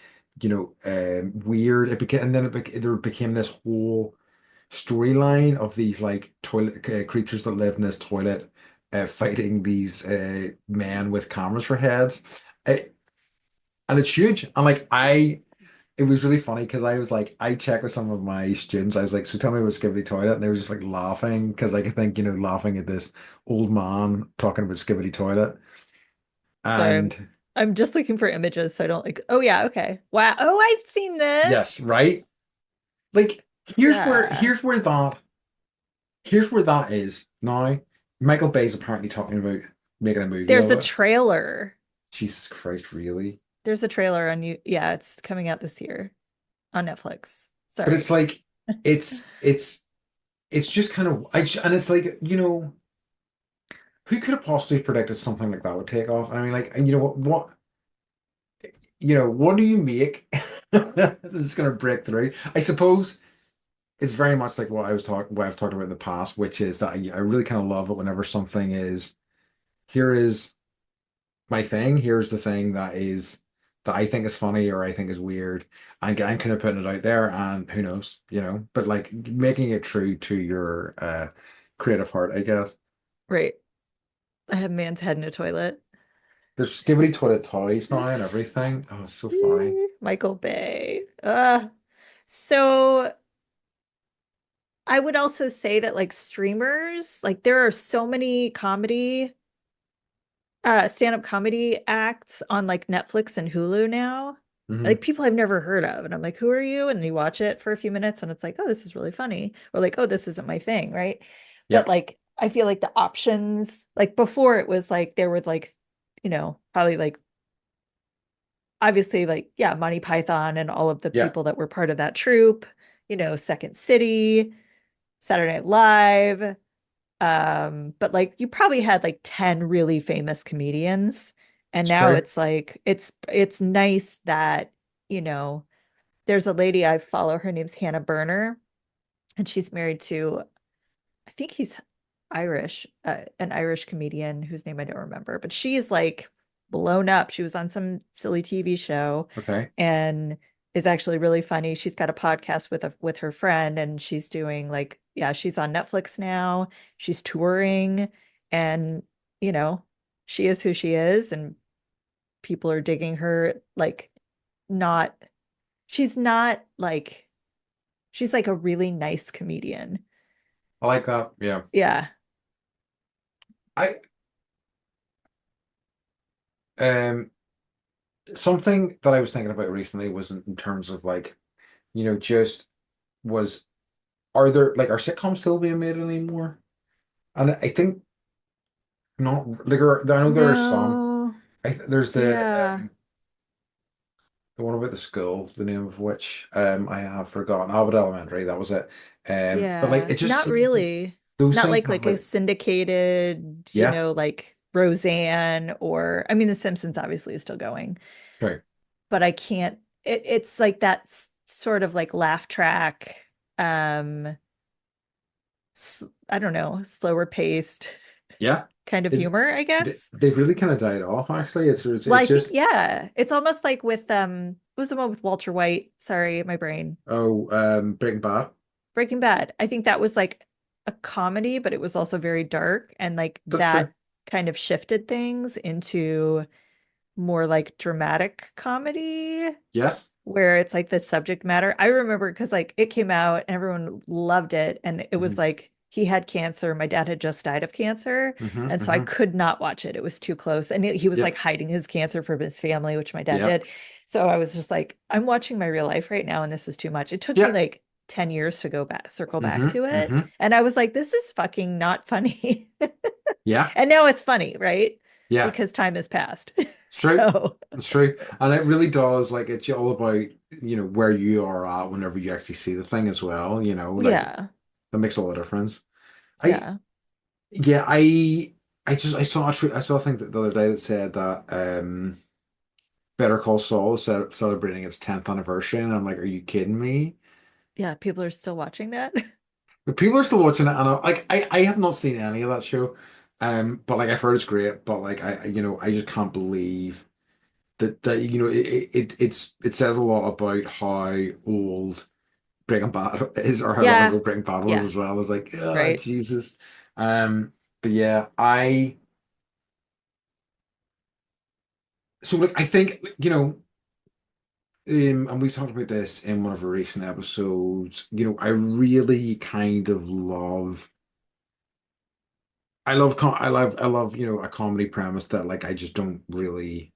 weird. It became and then there became this whole storyline of these like toilet creatures that live in this toilet fighting these men with cameras for heads. It, and it's huge. And like it was really funny because I was like, I checked with some of my students. I was like, so tell me about Skibidi Toilet. And they were just like laughing because I could think, laughing at this old man talking about Skibidi Toilet. Sorry, I'm And I'm just looking for images so I don't like, oh yeah, okay. Wow. Oh, I've seen yes, this. right? Like, Yeah. here's where that is now. Michael Bay's apparently talking about making a movie There's of a it. trailer. Jesus Christ, really? There's a trailer on you. Yeah, it's coming out this year on Netflix. But it's Sorry. like, it's, it's, it's just kind of, and it's like, who could have possibly predicted something like that would take off? I mean, like, and what do you make that's going to break through? I suppose it's very much like what I've talked about in the past, which is that I really kind of love it whenever something is, here is my thing, here's the thing that I think is funny or I think is weird, and I'm kind of putting it out there, and who knows, but like making it true to your creative heart, I guess. Right. I have man's head in a toilet. There's skibbity toilet toys now and everything. Oh, it's so funny. Michael Bay. So I would also say that like streamers, like there are so many stand-up comedy acts on like Netflix and Hulu now. Hmm. Like people I've never heard of. And I'm like, who are you? And you watch it for a few minutes and it's like, oh, this is really funny. Or like, oh, this isn't my thing, right? But Yep. like I feel like the options, like before it was like there were like, probably like obviously like, yeah, Monty Python and all of the Yeah. people that were part of that troupe, Second City, Saturday Night Live. But like you probably had like 10 really famous comedians. And It's now true. it's like it's nice that, you know, there's a lady I follow, her name's Hannah Berner, and she's married to, I think he's Irish, an Irish comedian whose name I don't remember, but she's like blown up. She was on some silly TV show Okay. and is actually really funny. She's got a podcast with her friend and she's doing like, yeah, she's on Netflix now. She's touring and, you know, she is who she is and people are digging her like not she's not like she's like a really nice comedian. I like that. Yeah. Yeah. I um something that I was thinking about recently was in terms of like, just was are there like are sitcoms still being made anymore? And I think not like I know there are some. No. There's Yeah. the one about the school, the name of which I have forgotten. Abbott Elementary, that was it. But like Yeah. it just Not really. those Not things like have like a like syndicated, yeah, like Roseanne or I mean The Simpsons obviously is still going, true. but I can't it's like that sort of like laugh track um I don't know, slower paced Yeah. kind of It, humor, I guess. they've really kind of died off actually. It's Well, it's I think just yeah, it's almost like with was the one with Walter White? Sorry, my brain. Oh, Breaking Bad. Breaking Bad. I think that was like a comedy, but it was also very dark, and like That's true. that kind of shifted things into more like dramatic comedy Yes. where it's like the subject matter. I remember because like it came out and everyone loved it, and it was Hmm. like he had cancer. My dad had just died of cancer, Hmm. and so I Hmm. could not watch it. It was too close, and he was like Yep. hiding his cancer from his family, which my dad Yep. did. So I was just like, I'm watching my real life right now, and this is too much. It took me Yep. like 10 years to go back, circle back Hmm. to it. Hmm. And I was like, this is fucking not funny. Yeah. And now it's funny, right? Yeah. Because time has passed. It's true. So, It's true. And it really does, like, it's all about, where you are at whenever you actually see the thing as well, like, yeah. that makes a lot of difference. I, Yeah. yeah, I saw a thing the other day that said that, Better Call Saul is celebrating its 10th anniversary. And I'm like, are you kidding me? Yeah, people are still watching that. But people are still watching it, and I have not seen any of that show. But like I've heard it's great, but like I just can't believe that it says a lot about how old Breaking Bad is, or how long Yeah. ago Breaking Bad was Yeah. as well. I was like, oh, Right. Jesus. But yeah, so like I think and we've talked about this in one of our recent episodes. I really kind of love. I love a comedy premise that like I just don't really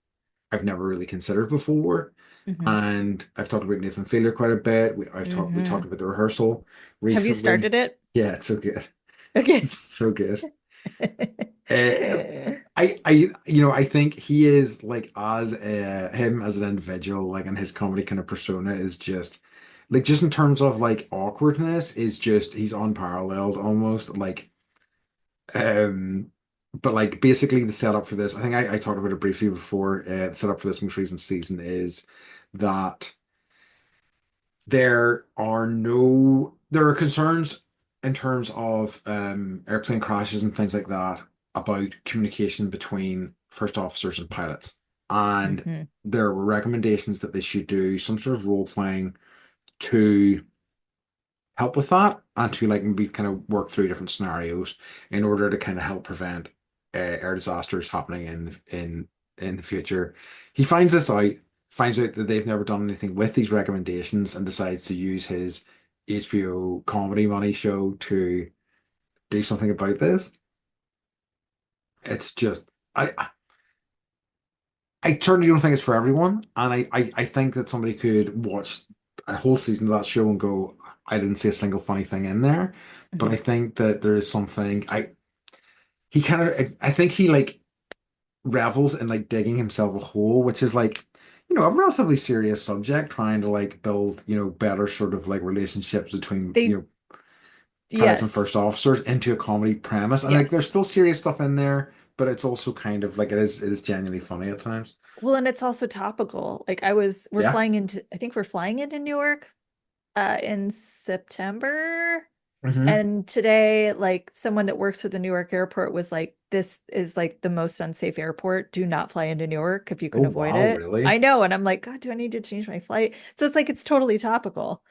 I've never really considered before. Hmm. And I've talked about Nathan Fielder quite a bit. We Hmm. talked about The Rehearsal Have you recently. started it? Yeah, it's so good. Okay. It's so good. Uh, I think he is like as him as an individual, like, and his comedy kind of persona is just like just in terms of like awkwardness is just he's unparalleled almost like. Um, but like basically the setup for this, I think I talked about it briefly before. The setup for this most recent season is that there are concerns in terms of airplane crashes and things like that about communication between first officers and pilots. And Hmm. there were recommendations that they should do some sort of role playing to help with that and to like maybe kind of work through different scenarios in order to kind of help prevent air disasters happening in the future. He finds out that they've never done anything with these recommendations and decides to use his HBO comedy money show to do something about this. It's just I certainly don't think it's for everyone, and I think that somebody could watch a whole season of that show and go, I didn't see a single funny thing in there. But Hmm. I think that there is something he kind of I think he like revels in like digging himself a hole, which is like, a relatively serious subject, trying to like build, better sort of like relationships between, They, pilots and first officers yes. into a comedy premise. And like there's Yes. still serious stuff in there, but it's also kind of like it is genuinely funny at times. Well, and it's also topical. Like Yeah. I think we're flying into Newark in September. Hmm. And today, like someone that works for the Newark airport was like, this is like the most unsafe airport. Do not fly into Newark if you Oh can avoid wow, it. I really? know. And I'm like, God, do I need to change my flight? So it's like it's totally topical.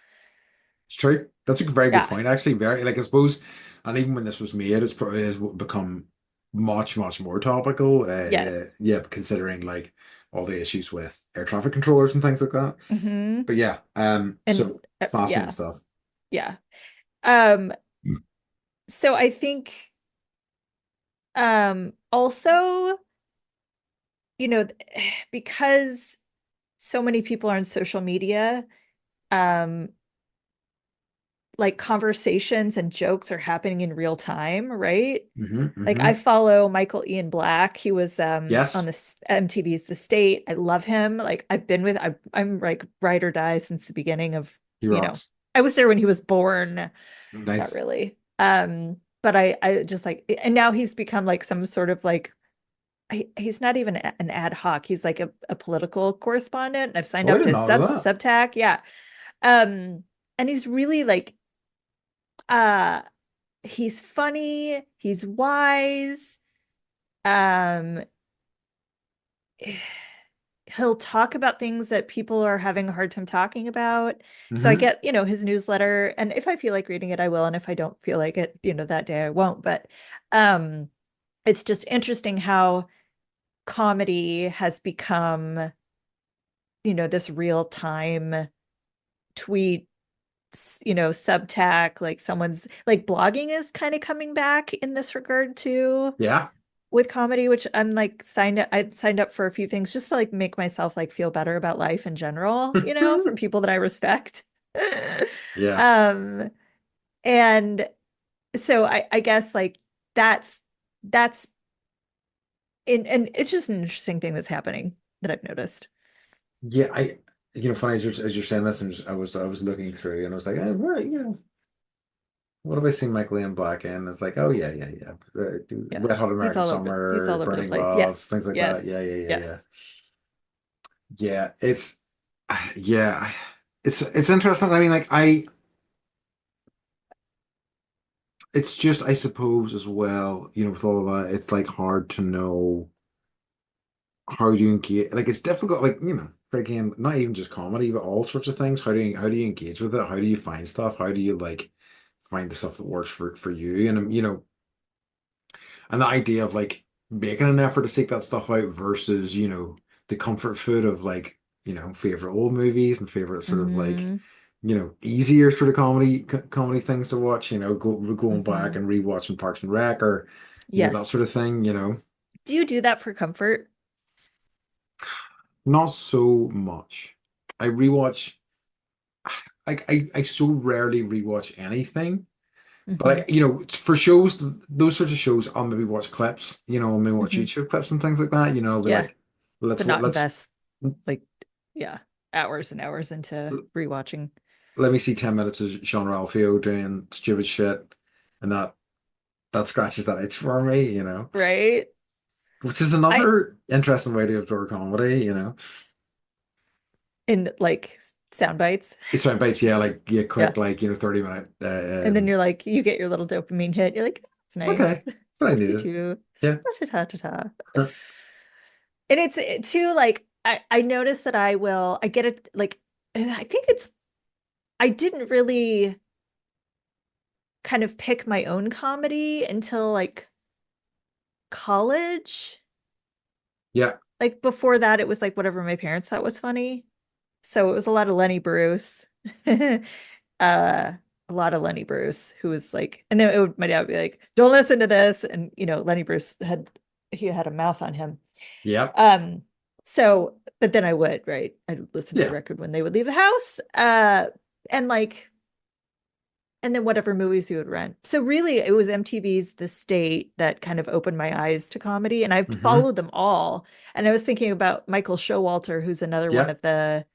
It's true. That's a very good Yeah. point, actually. Very, like, I suppose, and even when this was made, it's probably has become much, much more topical. Yes. Yeah, considering like all the issues with air traffic controllers and things like that. Hmm. But yeah, And so fascinating yeah, stuff. yeah. Um, so I think also, because so many people are on social media, um, like conversations and jokes are happening in real time, right? Hmm. Like Hmm. I follow Michael Ian Black. He was on Yes, this MTV's The State. I love him. Like I'm like ride or die since the beginning of, he you know, rocks. I was there when he was born. Not Nice. really. But I just like, and now he's become like some sort of like he's not even an ad hoc. He's like a political correspondent. I've signed Oh, I up did to not know that. Substack. Yeah. And he's really like uh he's funny, he's wise. Um he'll talk about things that people are having a hard time talking about. So I Hmm. get, his newsletter, and if I feel like reading it, I will, and if I don't feel like it, that day I won't. But um it's just interesting how comedy has become, this real time tweet, subtack, like someone's like blogging is kind of coming back in this regard too Yeah. with comedy, which I'm like I signed up for a few things just to like make myself like feel better about life in general, from people that I respect. Yeah. Um, and so I guess like that's and it's just an interesting thing that's happening that I've noticed. Yeah. Funny as you're saying this, and I was looking through, and I was like, where, what have I seen Michael Ian Black in? It's like, oh yeah, yeah, yeah. Yeah. Wet Hot He's American all over he's Summer, all over the Burning place. Love, Yes. things like that. Yes. Yeah, yeah, yeah, yeah. Yes. Yeah, yeah, it's interesting. I mean, it's just I suppose as well, with all of that, it's like hard to know how do you engage. Like it's difficult, like freaking not even just comedy, but all sorts of things. How do you engage with it? How do you find stuff? How do you like find the stuff that works for you? And and the idea of like making an effort to seek that stuff out versus, the comfort food of like, favorite old movies and favorite sort of like, Mm-hmm. easier sort of comedy things to watch, going back Mm-hmm. and rewatching Parks and Rec or, that Yes. sort of thing. Do you do that for comfort? Not so much. I rewatch, I so rarely rewatch anything. But Mm-hmm. for shows, those sorts of shows, I'll maybe watch clips, I'll maybe watch Mm-hmm. YouTube clips and things like that. I'll be Yeah. like, let's But not let's invest like, yeah, hours and hours into rewatching. let me see 10 minutes of Sean Ralphio doing stupid shit, and that scratches that itch for me. Right? Which is I another interesting way to absorb comedy. in like sound bites. It's fine, but yeah, like yeah, Yeah. quick, like 30-minute. And then you're like, you get your little dopamine hit. You're like, that's Okay, nice. that's what I needed. 52. Yeah. Ta ta ta ta. And it's too like I notice that I get it like I think it's I didn't really kind of pick my own comedy until like college. Yeah. Like before that, it was like whatever my parents thought was funny. So it was a lot of Lenny Bruce. A lot of Lenny Bruce, who was like, and then my dad would be like, "Don't listen to this," and Lenny Bruce had a mouth on him. Yep. Um, so, but then I would, right? I'd listen to the Yeah. record when they would leave the house. And like, and then whatever movies you would rent. So really it was MTV's The State that kind of opened my eyes to comedy, and I've Hmm. followed them all. And I was thinking about Michael Showalter, who's another one Yeah. of the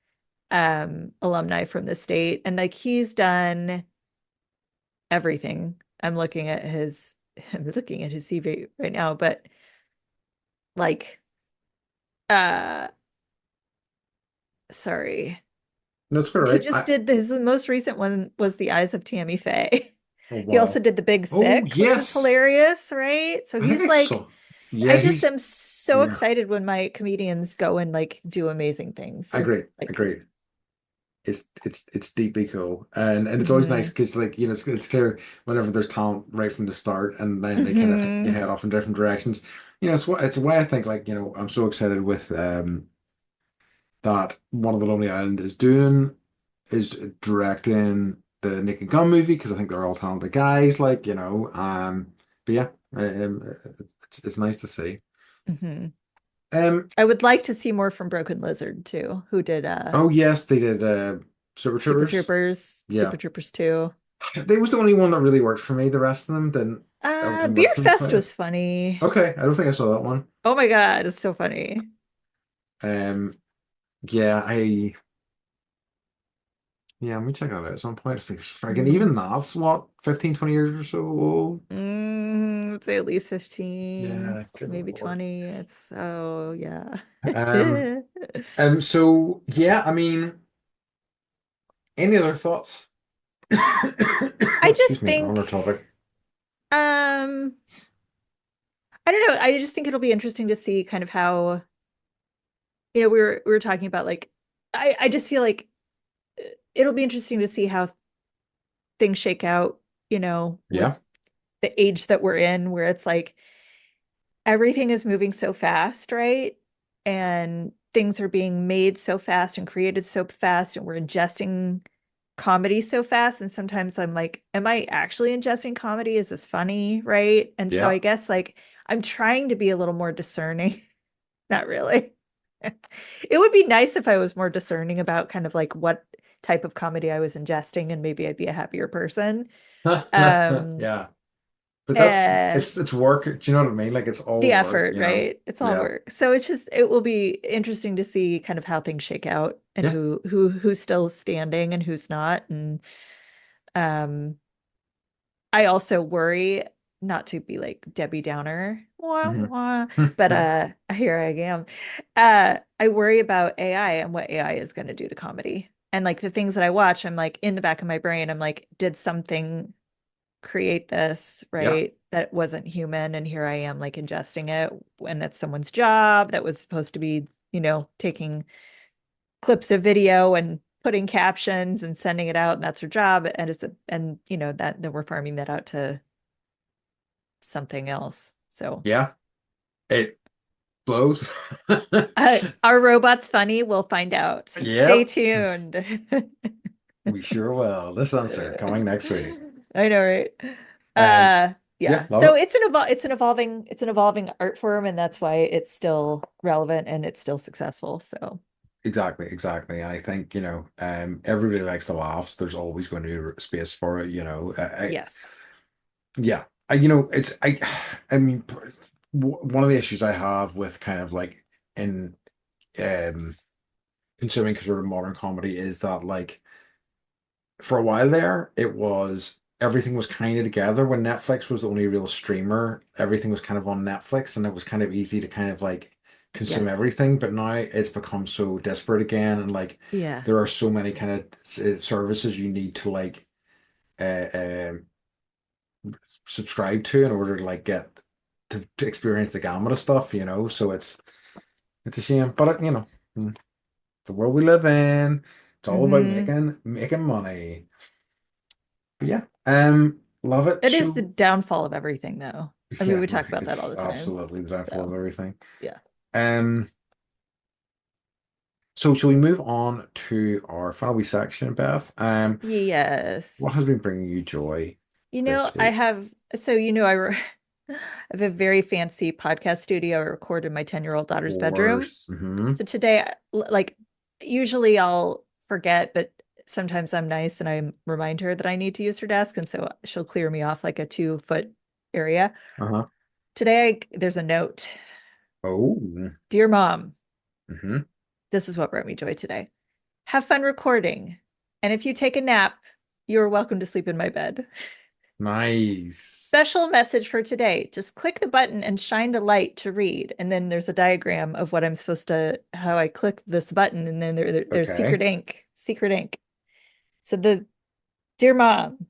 alumni from The State, and like he's done everything. I'm looking at his CV right now, but like uh sorry. That's good, He right? just did his most recent one was The Eyes of Tammy Faye. Oh He also wow. did The Big Oh Sick, which was yes. hilarious, right? So I think he's I like, saw. Yeah, I just he's am so yeah. excited when my comedians go and like do amazing things. I agree. Like, Agreed. It's deeply cool, and it's always nice mhm, because like it's clear whenever there's talent right from the start, and then they kind of mhm, head off in different directions. It's why I think like I'm so excited with that One of the Lonely Island is directing the Naked Gun movie because I think they're all talented guys, like but yeah, it's nice to see. mhm. Um, I would like to see more from Broken Lizard too, who did oh yes, they did Super Super Troopers. Troopers, Yeah. Super Troopers 2. They was the only one that really worked for me. The rest of them didn't work Beer for me Fest quite. was funny. Okay, I don't think I saw that one. Oh my God, it's so funny. Um, yeah, let me check that out at some point. It's friggin' Mhm. even that's what 15, 20 years or so old. I'd say at least Yeah, 15, good maybe Lord. 20. It's oh yeah. Um, so yeah, I mean, any other thoughts? I Excuse just me, on think, our topic. um, I don't know. I just think it'll be interesting to see kind of how we were talking about like I just feel like it'll be interesting to see how things shake out, with Yeah. the age that we're in, where it's like everything is moving so fast, right? And things are being made so fast and created so fast, and we're ingesting comedy so fast. And sometimes I'm like, am I actually ingesting comedy? Is this funny? Right. And so Yeah. I guess like I'm trying to be a little more discerning. Not really. It would be nice if I was more discerning about kind of like what type of comedy I was ingesting, and maybe I'd be a happier person. Um, Yeah. But uh, it's work. Do you know what I mean? Like it's all the work, effort, right? It's all Yeah. work. So it will be interesting to see kind of how things shake out and Yeah. who's still standing and who's not. And um I also worry, not to be like Debbie Downer, wah, Hmm. wah, but here I am. I worry about AI and what AI is going to do to comedy. And like the things that I watch, I'm like in the back of my brain, I'm like, did something create this, Yeah. right? That wasn't human, and here I am like ingesting it when that's someone's job that was supposed to be, taking clips of video and putting captions and sending it out, and that's her job. And that then we're farming that out to something else. So Yeah. It blows. are robots funny? We'll find out. Stay Yep. tuned. We sure will. This answer coming next week. I know, right? Um, yeah, Yeah. love So it. it's an evolving art form, and that's why it's still relevant and it's still successful. So Exactly, exactly. I think, everybody likes to laugh. So there's always going to be space for it, yes. yeah. I mean, one of the issues I have with kind of like in um consuming sort of modern comedy is that like for a while there, it was everything was kind of together when Netflix was the only real streamer. Everything was kind of on Netflix, and it was kind of easy to kind of like consume Yes. everything. But now it's become so disparate again, and like Yeah. there are so many kind of services you need to like uh, um subscribe to in order to like get to experience the gamut of stuff. So it's a shame, but mm, the world we live in, it's all about Hmm. making money. Yeah. Love it. It is the Show. downfall of everything, though. I mean, Yeah, we talk about that all it's the time. absolutely the downfall of So, everything. yeah. Um, so shall we move on to our final wee section, Beth? What Yes. has been bringing you joy this I week? have, so, I have a very fancy podcast studio I record in my 10-year-old Of daughter's bedroom. course. Hmm. So today, like, usually I'll forget, but sometimes I'm nice and I remind her that I need to use her desk. And so she'll clear me off like a 2 foot area. Uh-huh. Today, there's a note. Oh. Dear Mom, Hmm. this is what brought me joy today. Have fun recording. And if you take a nap, you're welcome to sleep in my bed. Nice. Special message for today. Just click the button and shine the light to read. And then there's a diagram of what I'm supposed to, how I click this button. And then there's secret Okay. ink, secret ink. So dear Mom,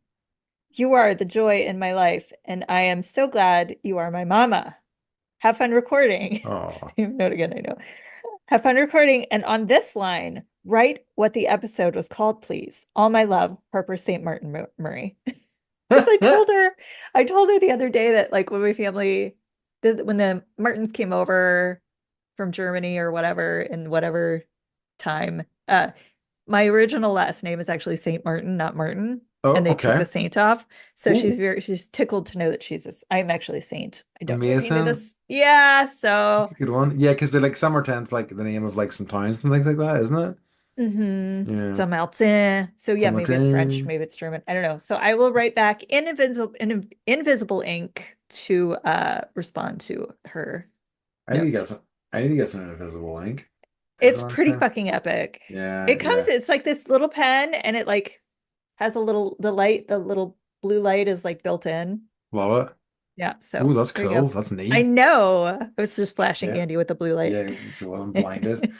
you are the joy in my life. And I am so glad you are my mama. Have fun recording. Oh. Same note again, I know. Have fun recording. And on this line, write what the episode was called, please. All my love, Harper St. Martin Murray. Because I told her the other day that like when my family, when the Martins came over from Germany or whatever in whatever time, my original last name is actually Saint Martin, not Martin, Oh, and they took the okay. saint off. So Ooh, she's tickled to know that I'm actually a saint. I don't know if you knew amazing. this. Yeah, That's so a good one. Yeah, because they're like Summertown's like the name of like some towns and things like that, isn't it? Yeah. some Altin. So yeah, maybe it's French, Summertown. maybe it's German. I don't know. So I will write back in invisible ink to respond to her I need to note. get some. I need to get some invisible ink. Is It's what I'm pretty saying. fucking epic. Yeah, yeah. It's like this little pen and it like has the little blue light is like built in. Love it. Yeah, Ooh, so that's there you cool. go. That's I neat. know. I was just flashing Yeah, Andy with the blue light. yeah. Well, I'm blinded.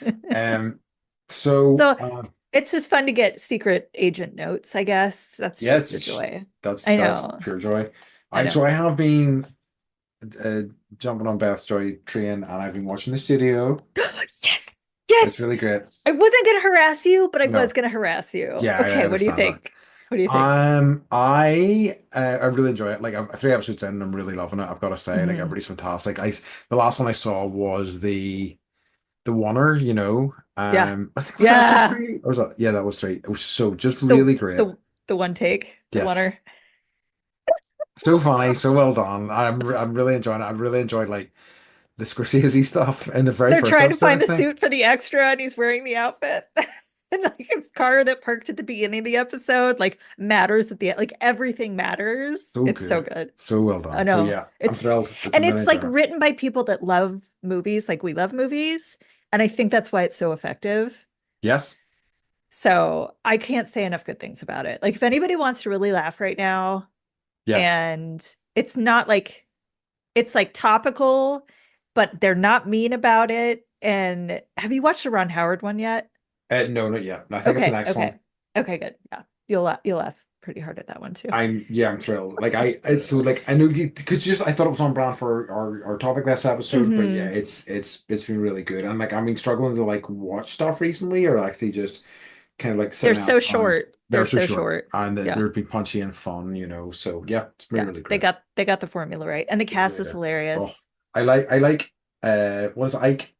So, So it's just fun to get secret agent notes, I guess. That's just a yes, joy. that's I that's know. pure joy. I So know. I have been uh, jumping on Beth's Joy train, and I've been watching the studio. Yes. Yes, It's really great. I wasn't gonna harass you, but I was No, gonna harass you. yeah, I Okay, what do you understand that. think? What do you think? I really enjoy it. Like I'm 3 episodes in, and I'm really loving it. I've got to say, like Hmm. everybody's fantastic. The last one I saw was the oneer, you know. Yeah. I think was that episode Yeah. three, or was that? Yeah, that was three. It was so just The really great. the the one take, the Yes, oneer. so funny, so well done. I'm really enjoying it. I really enjoyed like the Scorsese stuff in the very They're first trying to episode, I find the think. suit for the extra and he's wearing the outfit. And like his car that parked at the beginning of the episode, like matters at the end. Like everything matters. So It's so good, good. so well I done. So know. yeah, I'm thrilled. And I'm really it's like enjoying it. written by people that love movies, like we love movies. And I think that's why it's so effective. Yes, So I can't say enough good things about it. Like if anybody wants to really laugh right now, yes. and it's not like it's like topical, but they're not mean about it. And have you watched the Ron Howard one yet? No, not yet. I think it's the Okay, next okay. one. Okay, good. Yeah. You'll laugh pretty hard at that one too. I'm thrilled. Like it's so like I know you because just I thought it was on brand for our topic this episode, but yeah, Hmm. it's been really good. And like I've been struggling to like watch stuff recently, or actually just kind of like They're sitting so out on. short. They're They're so so short, short. and Yeah. they're been punchy and fun, you know. So yeah, it's been Yeah. really They great. got the formula right. And the Really, cast really is good. Oh, hilarious. I like what is it, Ike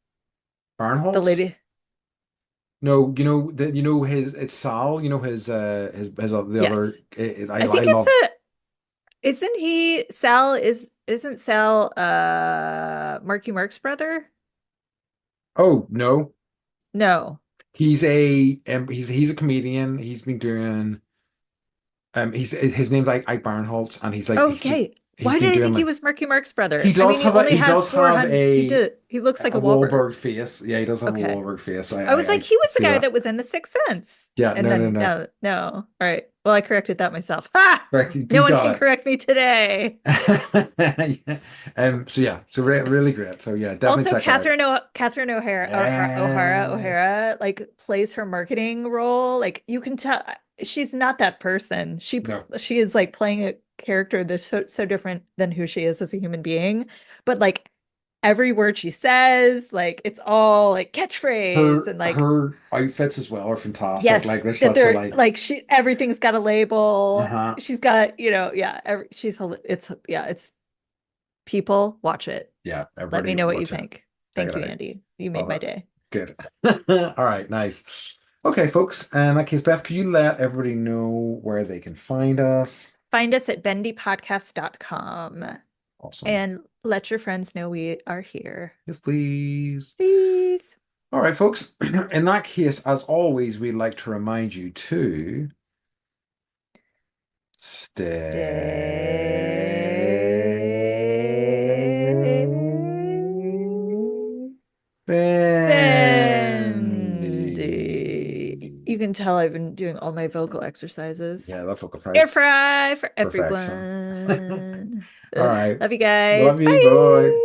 The Barnholtz? lady. No, you know his it's Sal, you know his the other Yes. I I think it's love. a isn't he Sal isn't Sal Marky Mark's brother? Oh no. No. He's a comedian. He's been doing he's his name's like Ike Barinholtz, and Okay. he's Why been did I doing think he like was Marky Mark's brother? I mean, he only he has does have 400. He looks like a a Wahlberg. Wahlberg face. Yeah, he does have a Okay. Wahlberg face. I was like, I he was the see guy that. that was in The Sixth Sense. Yeah, And then no. no, no. All right. Well, I corrected that myself. Ha! Right, No you one can got correct me today. it. Yeah. So yeah, so really great. So yeah, definitely Also, check it out. Catherine Yeah. O'Hara, like plays her marketing role. Like you can tell she's not that person. No, She is like playing a character that's so different than who she is as a human being. But like every word she says, like it's all like catchphrase and like her outfits as well are fantastic. Like yes, they're that such a they're like like she everything's got a label. uh-huh. She's got, yeah, it's people watch it. Yeah, Let me everybody know what you watch it. think. Check Thank it you, out. Andy. You made Love my it. day. Good. All right, nice. Okay, folks. In that case, Beth, could you let everybody know where they can find us? Find us at bendypodcast.com Awesome. and let your friends know we are here. Yes, please. Please All right, folks. In that case, as always, we'd like to remind you to stay stay bendy. You bendy. can tell I've been doing all my vocal exercises. Yeah, that vocal Air fries. fry for Perfection. everyone. All right. Love you guys. Love you. Bye. Bye.